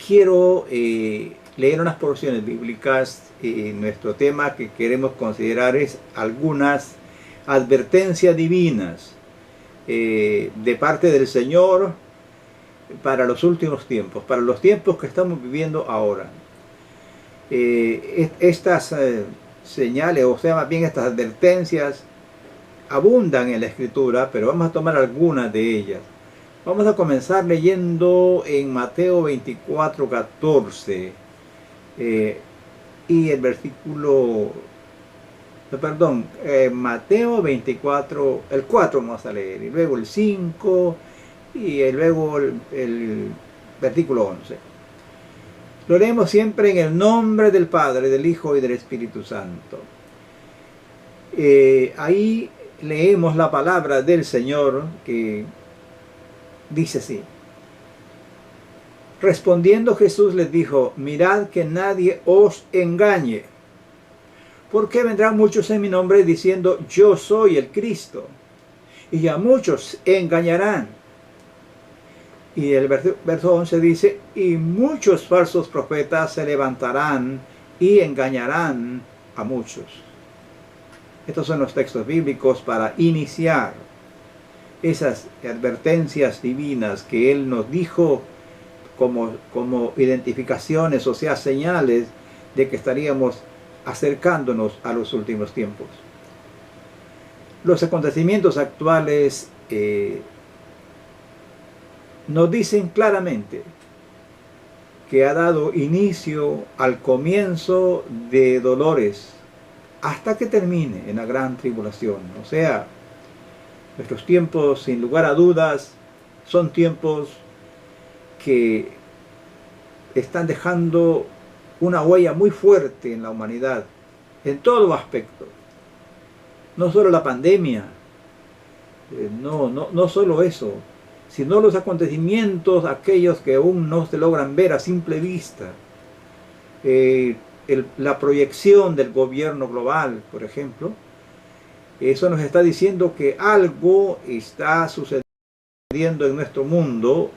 quiero leer unas porciones bíblicas. Nuestro tema que queremos considerar es algunas advertencias divinas de parte del Señor para los últimos tiempos, para los tiempos que estamos viviendo ahora. Estas señales, o sea, más bien estas advertencias, abundan en la Escritura, pero vamos a tomar algunas de ellas. Vamos a comenzar leyendo en Mateo 24, 14 y el versículo, perdón, Mateo 24, el 4 vamos a leer, y luego el 5 y luego el versículo 11. Lo leemos siempre en el nombre del Padre, del Hijo y del Espíritu Santo. Ahí leemos la palabra del Señor que dice así: respondiendo Jesús les dijo, mirad que nadie os engañe, porque vendrán muchos en mi nombre diciendo, yo soy el Cristo, y a muchos engañarán. Y el verso 11 dice, y muchos falsos profetas se levantarán y engañarán a muchos. Estos son los textos bíblicos para iniciar esas advertencias divinas que Él nos dijo como identificaciones, o sea, señales de que estaríamos acercándonos a los últimos tiempos. Los acontecimientos actuales nos dicen claramente que ha dado inicio al comienzo de dolores hasta que termine en la gran tribulación. O sea, nuestros tiempos, sin lugar a dudas, son tiempos que están dejando una huella muy fuerte en la humanidad, en todo aspecto. No solo la pandemia, no solo eso, sino los acontecimientos, aquellos que aún no se logran ver a simple vista. La proyección del gobierno global, por ejemplo, eso nos está diciendo que algo está sucediendo en nuestro mundo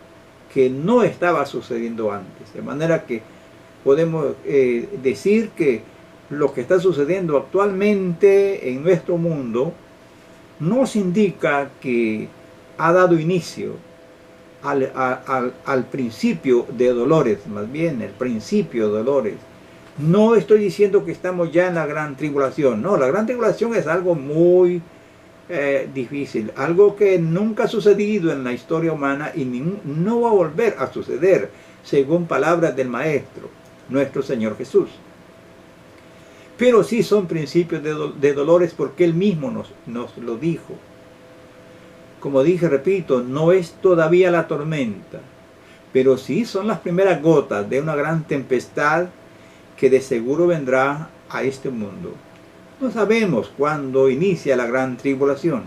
que no estaba sucediendo antes. De manera que podemos decir que lo que está sucediendo actualmente en nuestro mundo nos indica que ha dado inicio al principio de dolores, más bien el principio de dolores. No estoy diciendo que estamos ya en la gran tribulación, no, la gran tribulación es algo muy difícil, algo que nunca ha sucedido en la historia humana y no va a volver a suceder, según palabras del Maestro, nuestro Señor Jesús. Pero sí son principios de dolores porque Él mismo nos lo dijo. Como dije, repito, no es todavía la tormenta, pero sí son las primeras gotas de una gran tempestad que de seguro vendrá a este mundo. No sabemos cuándo inicia la gran tribulación,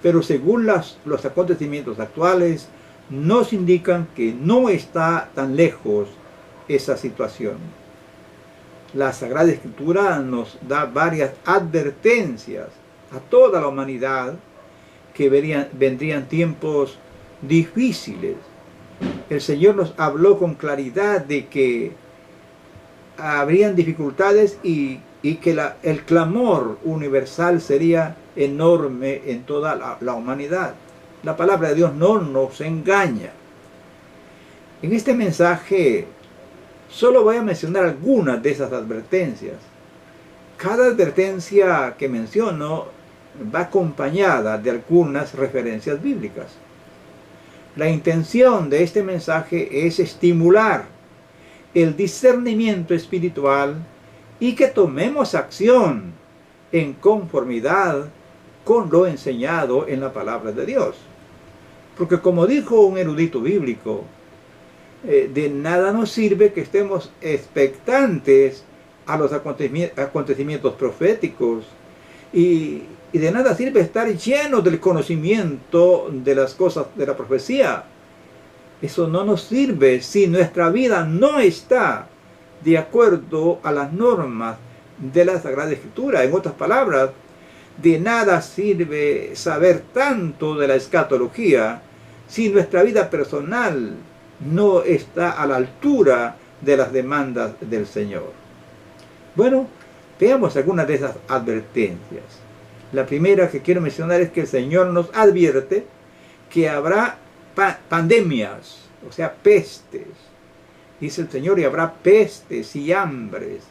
pero según los acontecimientos actuales, nos indican que no está tan lejos esa situación. La Sagrada Escritura nos da varias advertencias a toda la humanidad que vendrían tiempos difíciles. El Señor nos habló con claridad de que habrían dificultades y que el clamor universal sería enorme en toda la humanidad. La palabra de Dios no nos engaña. En este mensaje solo voy a mencionar algunas de esas advertencias. Cada advertencia que menciono va acompañada de algunas referencias bíblicas. La intención de este mensaje es estimular el discernimiento espiritual y que tomemos acción en conformidad con lo enseñado en la palabra de Dios. Porque como dijo un erudito bíblico, de nada nos sirve que estemos expectantes a los acontecimientos proféticos y de nada sirve estar llenos del conocimiento de las cosas de la profecía. Eso no nos sirve si nuestra vida no está de acuerdo a las normas de la Sagrada Escritura. En otras palabras, de nada sirve saber tanto de la escatología si nuestra vida personal no está a la altura de las demandas del Señor. Bueno, veamos algunas de esas advertencias. La primera que quiero mencionar es que el Señor nos advierte que habrá pandemias, o sea, pestes. Dice el Señor, y habrá pestes y hambres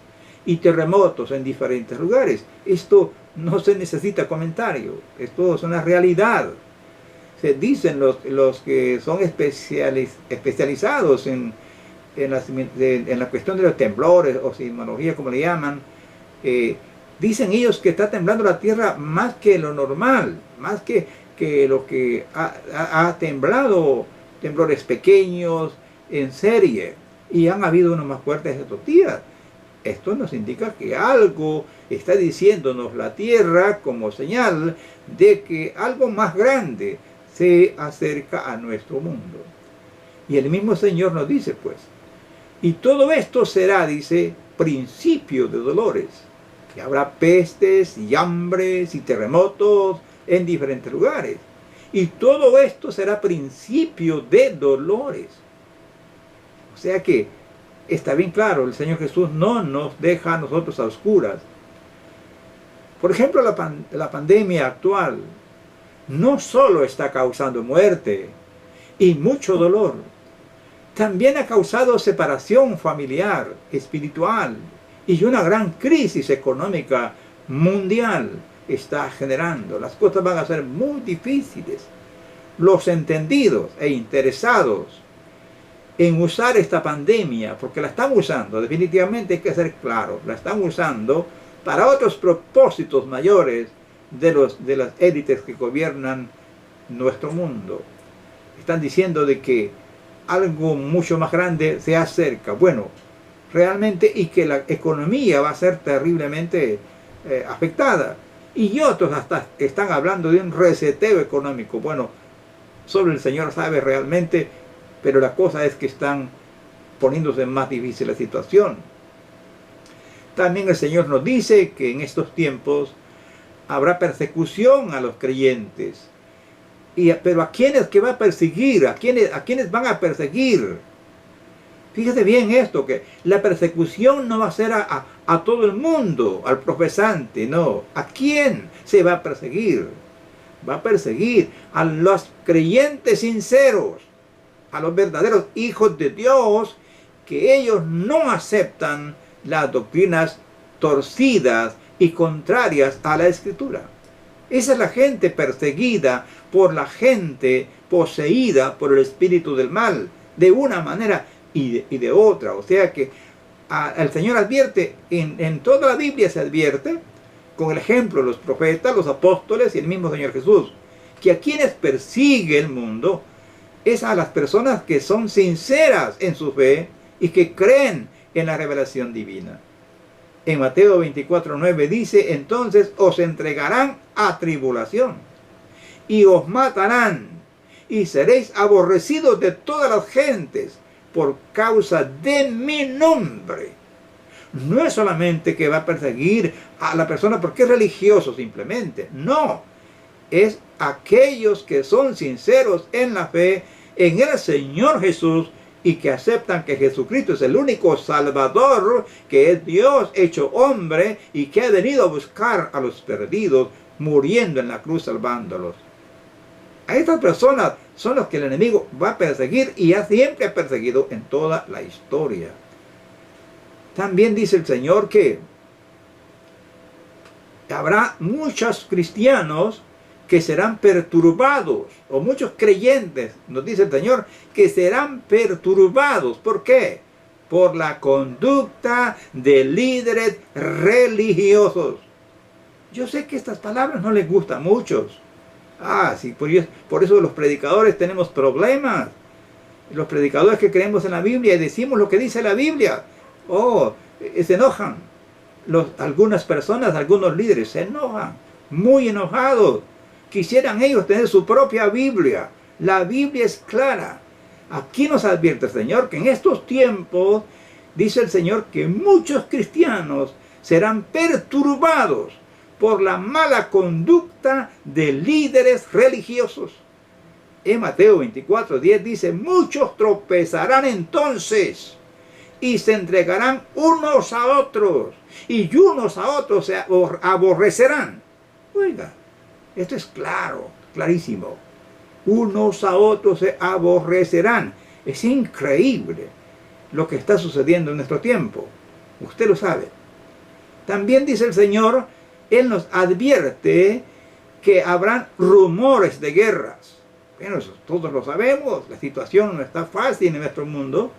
y terremotos en diferentes lugares. Esto no se necesita comentario, esto es una realidad. Se dicen los que son especializados en la cuestión de los temblores o sismología, como le llaman, dicen ellos que está temblando la tierra más que lo normal, más que lo que ha temblado, temblores pequeños en serie, y han habido unos más fuertes estos días. Esto nos indica que algo está diciéndonos la tierra como señal de que algo más grande se acerca a nuestro mundo. Y el mismo Señor nos dice, pues, y todo esto será, dice, principio de dolores. Y habrá pestes y hambres y terremotos en diferentes lugares. Y todo esto será principio de dolores. O sea que está bien claro, el Señor Jesús no nos deja a nosotros a oscuras. Por ejemplo, la pandemia actual no solo está causando muerte y mucho dolor, también ha causado separación familiar, espiritual, y una gran crisis económica mundial está generando. Las cosas van a ser muy difíciles. Los entendidos e interesados en usar esta pandemia, porque la están usando, definitivamente hay que ser claros, la están usando para otros propósitos mayores de las élites que gobiernan nuestro mundo. Están diciendo de que algo mucho más grande se acerca. Bueno, realmente, y que la economía va a ser terriblemente afectada. Y otros hasta están hablando de un reseteo económico. Bueno, solo el Señor sabe realmente, pero la cosa es que están poniéndose más difícil la situación. También el Señor nos dice que en estos tiempos habrá persecución a los creyentes. Pero ¿a quiénes que va a perseguir? ¿A quiénes van a perseguir? Fíjate bien esto, que la persecución no va a ser a todo el mundo, al profesante, no. ¿A quién se va a perseguir? Va a perseguir a los creyentes sinceros, a los verdaderos hijos de Dios, que ellos no aceptan las doctrinas torcidas y contrarias a la Escritura. Esa es la gente perseguida por la gente poseída por el espíritu del mal, de una manera y de otra. O sea que el Señor advierte, en toda la Biblia se advierte, con el ejemplo de los profetas, los apóstoles y el mismo Señor Jesús, que a quienes persigue el mundo es a las personas que son sinceras en su fe y que creen en la revelación divina. En Mateo 24:9 dice, entonces os entregarán a tribulación y os matarán y seréis aborrecidos de todas las gentes por causa de mi nombre. No es solamente que va a perseguir a la persona porque es religioso simplemente, no, es aquellos que son sinceros en la fe en el Señor Jesús y que aceptan que Jesucristo es el único Salvador, que es Dios hecho hombre y que ha venido a buscar a los perdidos, muriendo en la cruz salvándolos. A estas personas son los que el enemigo va a perseguir y ya siempre ha perseguido en toda la historia. También dice el Señor que habrá muchos cristianos que serán perturbados, o muchos creyentes, nos dice el Señor, que serán perturbados. ¿Por qué? Por la conducta de líderes religiosos. Yo sé que estas palabras no les gustan a muchos. Sí, por eso los predicadores tenemos problemas. Los predicadores que creemos en la Biblia y decimos lo que dice la Biblia, se enojan. Algunas personas, algunos líderes se enojan, muy enojados. Quisieran ellos tener su propia Biblia. La Biblia es clara. Aquí nos advierte el Señor que en estos tiempos, dice el Señor, que muchos cristianos serán perturbados por la mala conducta de líderes religiosos. En Mateo 24:10 dice, muchos tropezarán entonces y se entregarán unos a otros y unos a otros se aborrecerán. Oiga, esto es claro, clarísimo. Unos a otros se aborrecerán. Es increíble lo que está sucediendo en nuestro tiempo. Usted lo sabe. También dice el Señor, Él nos advierte que habrán rumores de guerras. Bueno, eso todos lo sabemos. La situación no está fácil en nuestro mundo.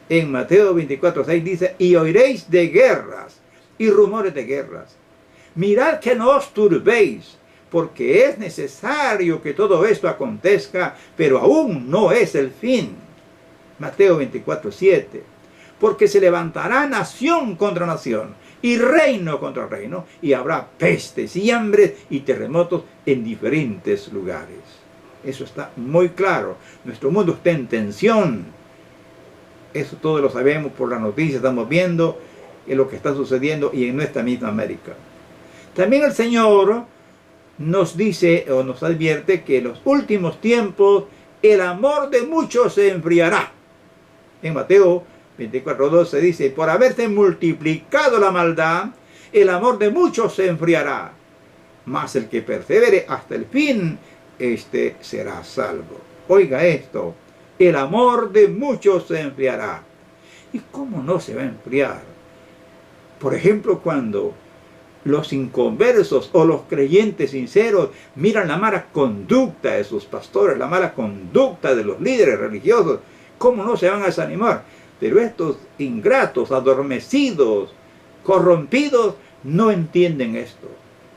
En Mateo 24:6 dice, y oiréis de guerras y rumores de guerras. Mirad que no os turbéis, porque es necesario que todo esto acontezca, pero aún no es el fin. Mateo 24:7. Porque se levantará nación contra nación, y reino contra reino, y habrá pestes y hambres y terremotos en diferentes lugares. Eso está muy claro. Nuestro mundo está en tensión. Eso todos lo sabemos por las noticias, estamos viendo en lo que está sucediendo y en nuestra misma América. También el Señor nos dice o nos advierte que en los últimos tiempos el amor de muchos se enfriará. En Mateo 24:12 dice, por haberse multiplicado la maldad, el amor de muchos se enfriará. Mas el que persevere hasta el fin, este será salvo. Oiga esto, el amor de muchos se enfriará. ¿Y cómo no se va a enfriar? Por ejemplo, cuando los inconversos o los creyentes sinceros miran la mala conducta de sus pastores, la mala conducta de los líderes religiosos, ¿cómo no se van a desanimar? Pero estos ingratos, adormecidos, corrompidos, no entienden esto.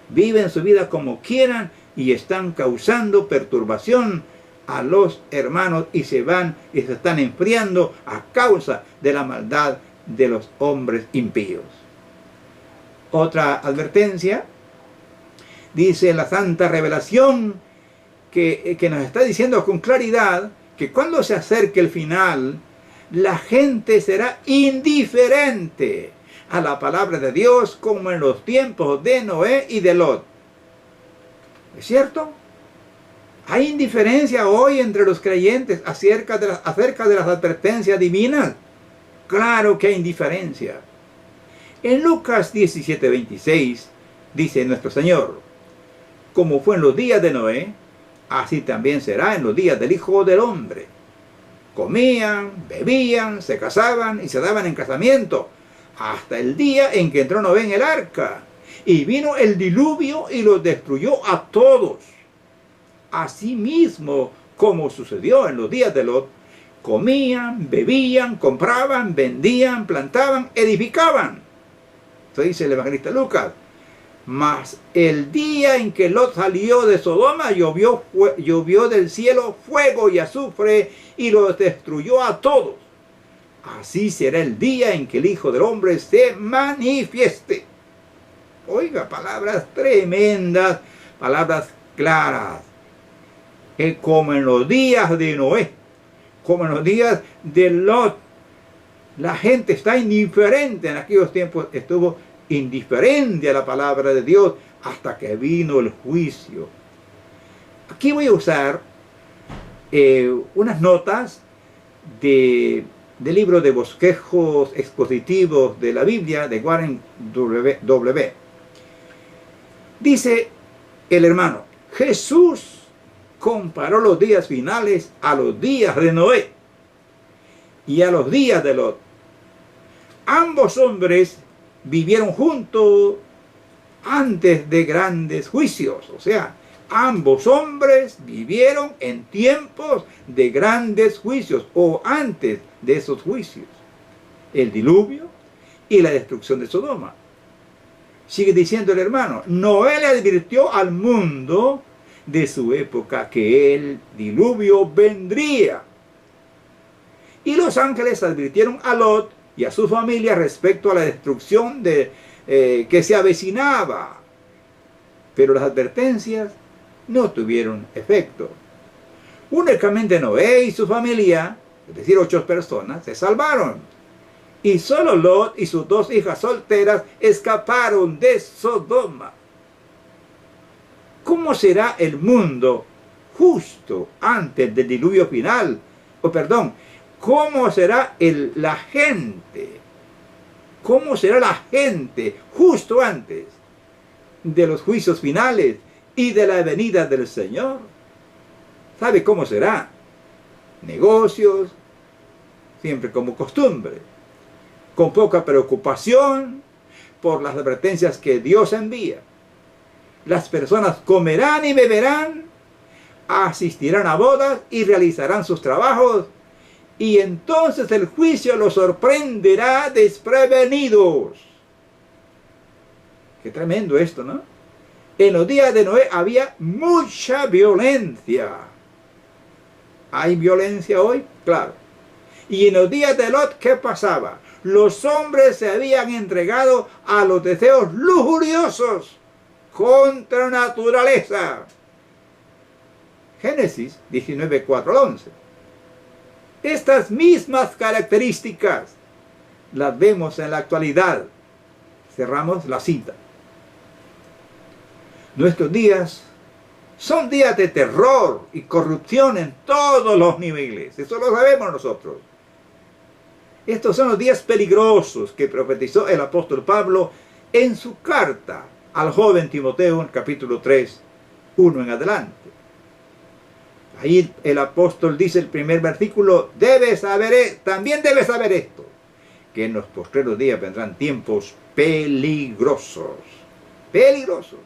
Viven su vida como quieran y están causando perturbación a los hermanos y se están enfriando a causa de la maldad de los hombres impíos. Otra advertencia, dice la Santa Revelación, que nos está diciendo con claridad que cuando se acerque el final, la gente será indiferente a la palabra de Dios como en los tiempos de Noé y de Lot. ¿Es cierto? ¿Hay indiferencia hoy entre los creyentes acerca de las advertencias divinas? Claro que hay indiferencia. En Lucas 17:26 dice nuestro Señor, como fue en los días de Noé, así también será en los días del Hijo del Hombre. Comían, bebían, se casaban y se daban en casamiento, hasta el día en que entró Noé en el arca, y vino el diluvio y los destruyó a todos. Asimismo, como sucedió en los días de Lot, comían, bebían, compraban, vendían, plantaban, edificaban. Esto dice el evangelista Lucas. Mas el día en que Lot salió de Sodoma, llovió del cielo fuego y azufre y los destruyó a todos. Así será el día en que el Hijo del Hombre se manifieste. Oiga, palabras tremendas, palabras claras. Como en los días de Noé, como en los días de Lot, la gente está indiferente. En aquellos tiempos estuvo indiferente a la palabra de Dios hasta que vino el juicio. Aquí voy a usar unas notas del libro de bosquejos expositivos de la Biblia de Warren W. Dice el hermano, Jesús comparó los días finales a los días de Noé y a los días de Lot. Ambos hombres vivieron juntos antes de grandes juicios. O sea, ambos hombres vivieron en tiempos de grandes juicios o antes de esos juicios. El diluvio y la destrucción de Sodoma. Sigue diciendo el hermano, Noé le advirtió al mundo de su época que el diluvio vendría. Y los ángeles advirtieron a Lot y a su familia respecto a la destrucción que se avecinaba. Pero las advertencias no tuvieron efecto. Únicamente Noé y su familia, es decir, 8 personas, se salvaron. Y solo Lot y sus 2 hijas solteras escaparon de Sodoma. ¿Cómo será el mundo justo antes del diluvio final, o perdón, ¿cómo será la gente? ¿Cómo será la gente justo antes de los juicios finales y de la venida del Señor? ¿Sabe cómo será? Negocios, siempre como costumbre, con poca preocupación por las advertencias que Dios envía. Las personas comerán y beberán, asistirán a bodas y realizarán sus trabajos, y entonces el juicio los sorprenderá desprevenidos. Qué tremendo esto, ¿no? En los días de Noé había mucha violencia. ¿Hay violencia hoy? Claro. Y en los días de Lot, ¿qué pasaba? Los hombres se habían entregado a los deseos lujuriosos contra naturaleza. Génesis 19, 4 al 11. Estas mismas características las vemos en la actualidad. Cerramos la cita. Nuestros días son días de terror y corrupción en todos los niveles. Eso lo sabemos nosotros. Estos son los días peligrosos que profetizó el apóstol Pablo en su carta al joven Timoteo, en capítulo 3, 1 en adelante. Ahí el apóstol dice el primer versículo, también debes saber esto, que en los postreros días vendrán tiempos peligrosos. Peligrosos.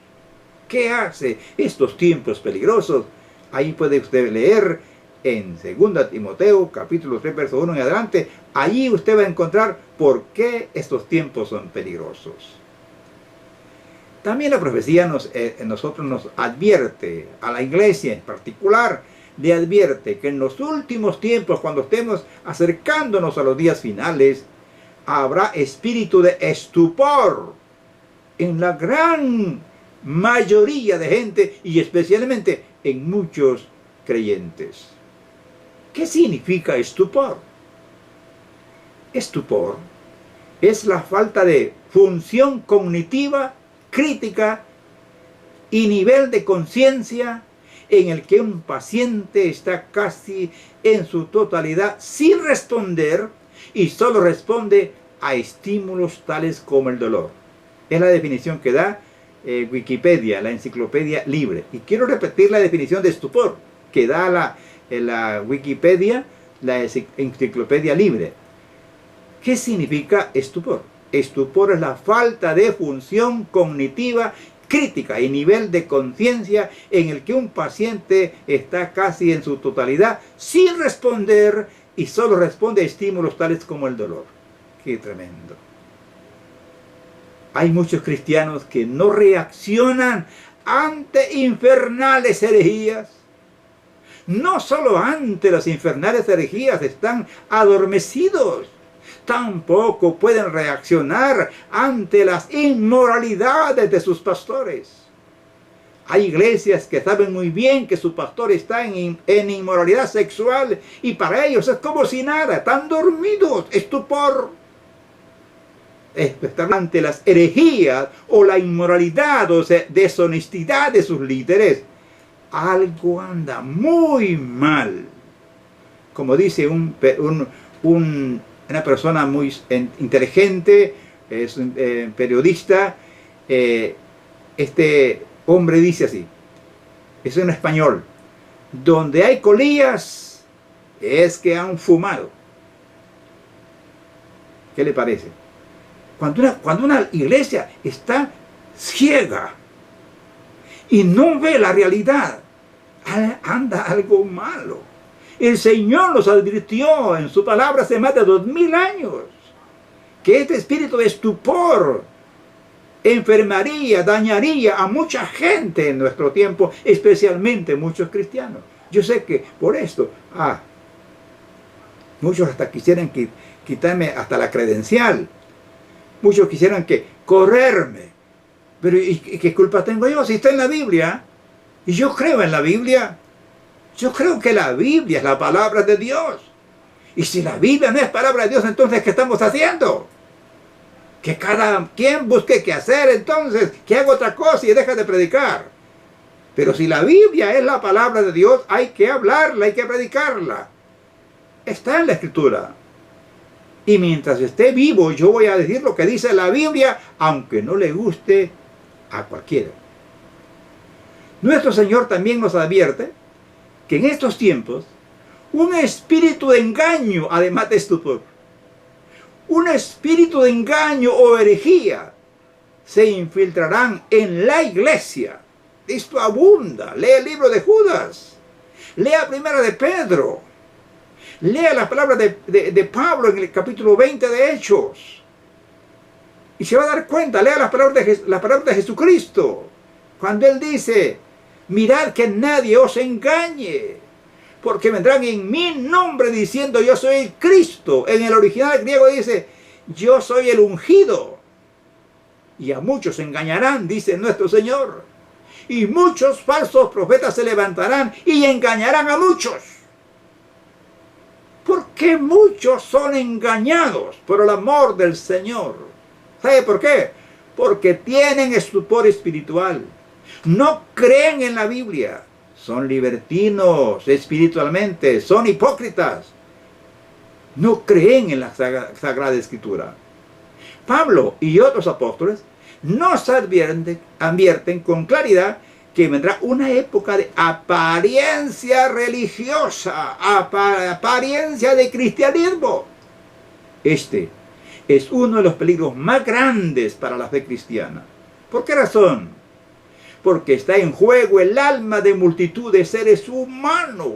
¿Qué hace estos tiempos peligrosos? Ahí puede usted leer en 2 Timoteo, capítulo 3, verso 1 en adelante. Allí usted va a encontrar por qué estos tiempos son peligrosos. También la profecía nosotros nos advierte, a la iglesia en particular, le advierte que en los últimos tiempos, cuando estemos acercándonos a los días finales, habrá espíritu de estupor en la gran mayoría de gente y especialmente en muchos creyentes. ¿Qué significa estupor? Estupor es la falta de función cognitiva, crítica y nivel de conciencia en el que un paciente está casi en su totalidad sin responder y solo responde a estímulos tales como el dolor. Es la definición que da Wikipedia, la enciclopedia libre. Y quiero repetir la definición de estupor que da la Wikipedia, la enciclopedia libre. ¿Qué significa estupor? Estupor es la falta de función cognitiva, crítica y nivel de conciencia en el que un paciente está casi en su totalidad sin responder y solo responde a estímulos tales como el dolor. ¡Qué tremendo! Hay muchos cristianos que no reaccionan ante infernales herejías. No solo ante las infernales herejías están adormecidos, tampoco pueden reaccionar ante las inmoralidades de sus pastores. Hay iglesias que saben muy bien que su pastor está en inmoralidad sexual y para ellos es como si nada, están dormidos, estupor. Están ante las herejías o la inmoralidad o deshonestidad de sus líderes. Algo anda muy mal. Como dice una persona muy inteligente, es un periodista, este hombre dice así, es en español: donde hay colillas es que han fumado. ¿Qué le parece? Cuando una iglesia está ciega y no ve la realidad, anda algo malo. El Señor nos advirtió en su palabra hace más de 2000 años que este espíritu de estupor enfermaría, dañaría a mucha gente en nuestro tiempo, especialmente muchos cristianos. Yo sé que por esto, muchos hasta quisieran quitarme hasta la credencial. Muchos quisieran correrme. Pero ¿y qué culpa tengo yo si está en la Biblia? Y yo creo en la Biblia. Yo creo que la Biblia es la palabra de Dios. Y si la Biblia no es palabra de Dios, entonces ¿qué estamos haciendo? Que cada quien busque qué hacer, entonces, que haga otra cosa y deja de predicar. Pero si la Biblia es la palabra de Dios, hay que hablarla, hay que predicarla. Está en la Escritura. Y mientras esté vivo, yo voy a decir lo que dice la Biblia, aunque no le guste a cualquiera. Nuestro Señor también nos advierte que en estos tiempos, un espíritu de engaño, además de estupor, un espíritu de engaño o herejía, se infiltrarán en la iglesia. Esto abunda. Lea el libro de Judas. Lea primera de Pedro. Lea las palabras de Pablo en el capítulo 20 de Hechos. Y se va a dar cuenta, lea las palabras de Jesucristo. Cuando Él dice, mirad que nadie os engañe, porque vendrán en mi nombre diciendo yo soy el Cristo. En el original griego dice, yo soy el ungido. Y a muchos engañarán, dice nuestro Señor. Y muchos falsos profetas se levantarán y engañarán a muchos. Porque muchos son engañados por el amor del Señor. ¿Sabe por qué? Porque tienen estupor espiritual. No creen en la Biblia. Son libertinos espiritualmente. Son hipócritas. No creen en la Sagrada Escritura. Pablo y otros apóstoles nos advierten con claridad que vendrá una época de apariencia religiosa, apariencia de cristianismo. Este es uno de los peligros más grandes para la fe cristiana. ¿Por qué razón? Porque está en juego el alma de multitud de seres humanos.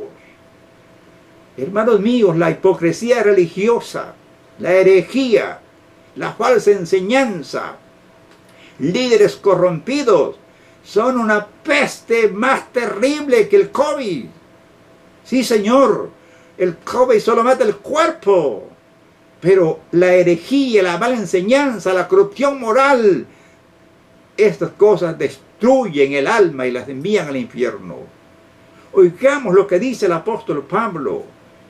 Hermanos míos, la hipocresía religiosa, la herejía, la falsa enseñanza, líderes corrompidos, son una peste más terrible que el COVID. Sí, Señor, el COVID solo mata el cuerpo, pero la herejía, la mala enseñanza, la corrupción moral, estas cosas destruyen el alma y las envían al infierno. Oigamos lo que dice el apóstol Pablo,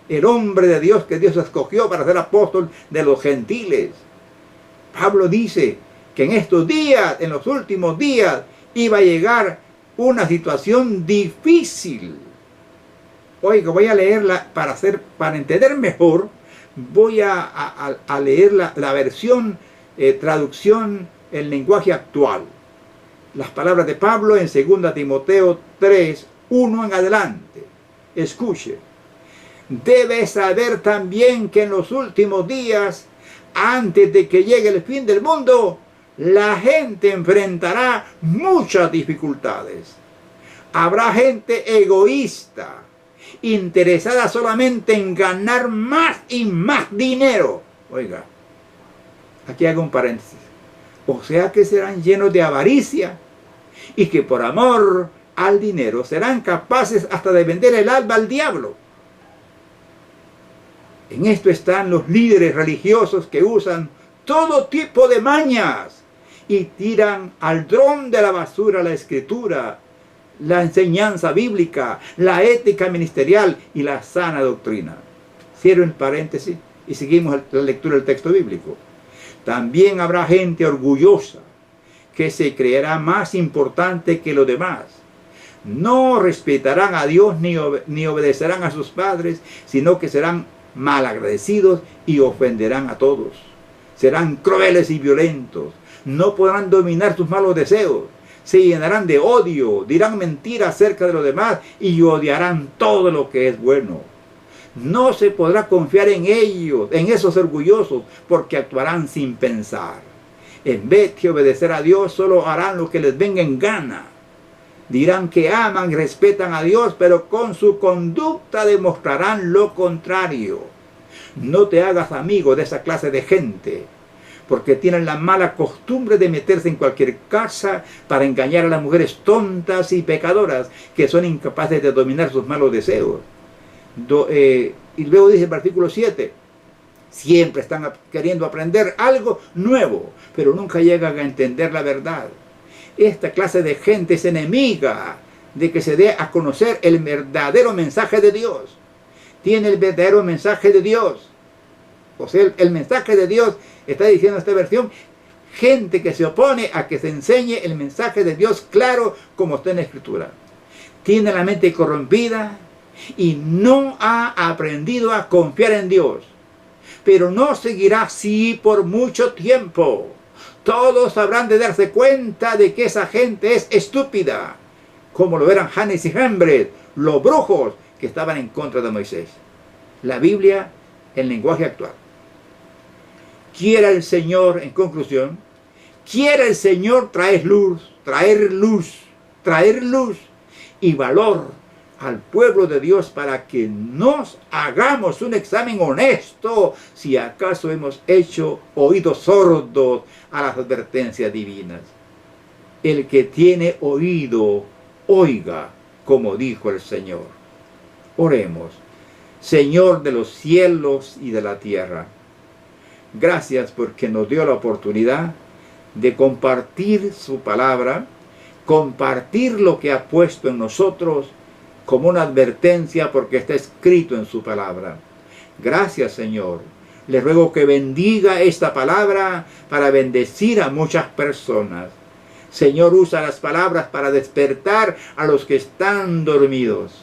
el hombre de Dios que Dios escogió para ser apóstol de los gentiles. Pablo dice que en estos días, en los últimos días, iba a llegar una situación difícil. Oiga, voy a leerla para entender mejor. Voy a leer la versión, traducción en lenguaje actual. Las palabras de Pablo en 2 Timoteo 3, 1 en adelante. Escuche. Debes saber también que en los últimos días, antes de que llegue el fin del mundo, la gente enfrentará muchas dificultades. Habrá gente egoísta, interesada solamente en ganar más y más dinero. Oiga, aquí hago un paréntesis. O sea que serán llenos de avaricia y que por amor al dinero serán capaces hasta de vender el alma al diablo. En esto están los líderes religiosos que usan todo tipo de mañas y tiran al dron de la basura la escritura, la enseñanza bíblica, la ética ministerial y la sana doctrina. Cierro el paréntesis y seguimos la lectura del texto bíblico. También habrá gente orgullosa que se creerá más importante que los demás. No respetarán a Dios ni obedecerán a sus padres, sino que serán malagradecidos y ofenderán a todos. Serán crueles y violentos. No podrán dominar sus malos deseos. Se llenarán de odio, dirán mentiras acerca de los demás y odiarán todo lo que es bueno. No se podrá confiar en ellos, en esos orgullosos, porque actuarán sin pensar. En vez de obedecer a Dios, solo harán lo que les venga en gana. Dirán que aman y respetan a Dios, pero con su conducta demostrarán lo contrario. No te hagas amigo de esa clase de gente, porque tienen la mala costumbre de meterse en cualquier casa para engañar a las mujeres tontas y pecadoras que son incapaces de dominar sus malos deseos. Y luego dice el versículo 7, siempre están queriendo aprender algo nuevo, pero nunca llegan a entender la verdad. Esta clase de gente es enemiga de que se dé a conocer el verdadero mensaje de Dios. Tiene el verdadero mensaje de Dios. O sea, el mensaje de Dios, está diciendo esta versión, gente que se opone a que se enseñe el mensaje de Dios claro como está en la Escritura. tiene la mente corrompida y no ha aprendido a confiar en Dios. Pero no seguirá así por mucho tiempo. Todos habrán de darse cuenta de que esa gente es estúpida, como lo eran Janes y Jambres, los brujos que estaban en contra de Moisés. La Biblia en lenguaje actual. Quiera el Señor, en conclusión, quiera el Señor traer luz y valor al pueblo de Dios para que nos hagamos un examen honesto si acaso hemos hecho oídos sordos a las advertencias divinas. El que tiene oído, oiga, como dijo el Señor. Oremos. Señor de los cielos y de la tierra, gracias porque nos dio la oportunidad de compartir su palabra, compartir lo que ha puesto en nosotros como una advertencia porque está escrito en su palabra. Gracias, Señor. Le ruego que bendiga esta palabra para bendecir a muchas personas. Señor, usa las palabras para despertar a los que están dormidos.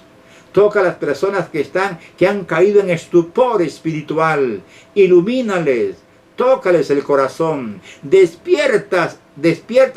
Toca a las personas que han caído en estupor espiritual. Ilumínales, tócales el corazón, despierta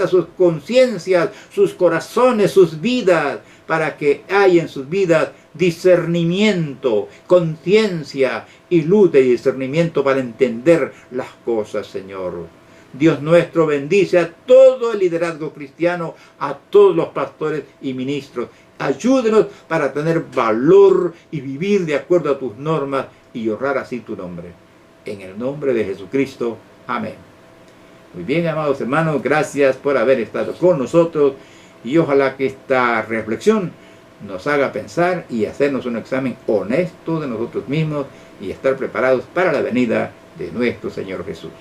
sus conciencias, sus corazones, sus vidas, para que haya en sus vidas discernimiento, conciencia y luz de discernimiento para entender las cosas, Señor. Dios nuestro, bendice a todo el liderazgo cristiano, a todos los pastores y ministros. Ayúdenos para tener valor y vivir de acuerdo a tus normas y honrar así tu nombre. En el nombre de Jesucristo. Amén. Muy bien, amados hermanos, gracias por haber estado con nosotros y ojalá que esta reflexión nos haga pensar y hacernos un examen honesto de nosotros mismos y estar preparados para la venida de nuestro Señor Jesús.